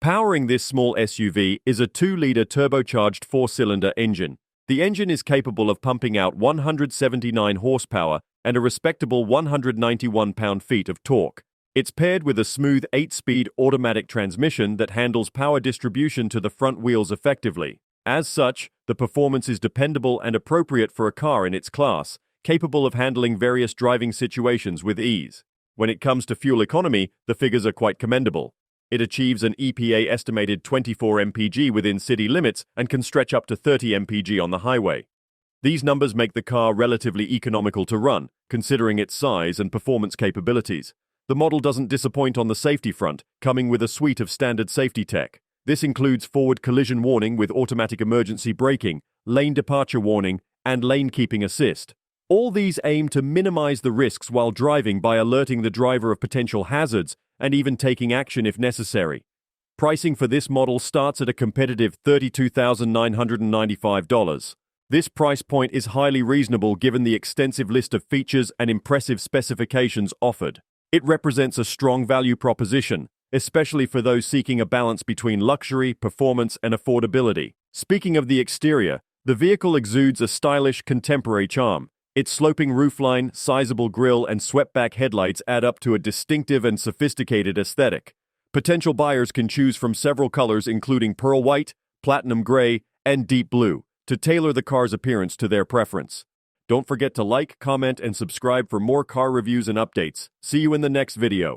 Powering this small SUV is a 2-liter turbocharged 4-cylinder engine. The engine is capable of pumping out 179 horsepower and a respectable 191 pound-feet of torque. It's paired with a smooth 8-speed automatic transmission that handles power distribution to the front wheels effectively. As such, the performance is dependable and appropriate for a car in its class, capable of handling various driving situations with ease. When it comes to fuel economy, the figures are quite commendable. It achieves an EPA-estimated 24 mpg within city limits and can stretch up to 30 mpg on the highway. These numbers make the car relatively economical to run, considering its size and performance capabilities. The model doesn't disappoint on the safety front, coming with a suite of standard safety tech. This includes forward collision warning with automatic emergency braking, lane departure warning, and lane keeping assist. All these aim to minimize the risks while driving by alerting the driver of potential hazards and even taking action if necessary. Pricing for this model starts at a competitive $32,995. This price point is highly reasonable given the extensive list of features and impressive specifications offered. It represents a strong value proposition, especially for those seeking a balance between luxury, performance, and affordability. Speaking of the exterior, the vehicle exudes a stylish, contemporary charm. Its sloping roofline, sizable grille, and swept-back headlights add up to a distinctive and sophisticated aesthetic. Potential buyers can choose from several colors including pearl white, platinum gray, and deep blue to tailor the car's appearance to their preference. Don't forget to like, comment, and subscribe for more car reviews and updates. See you in the next video.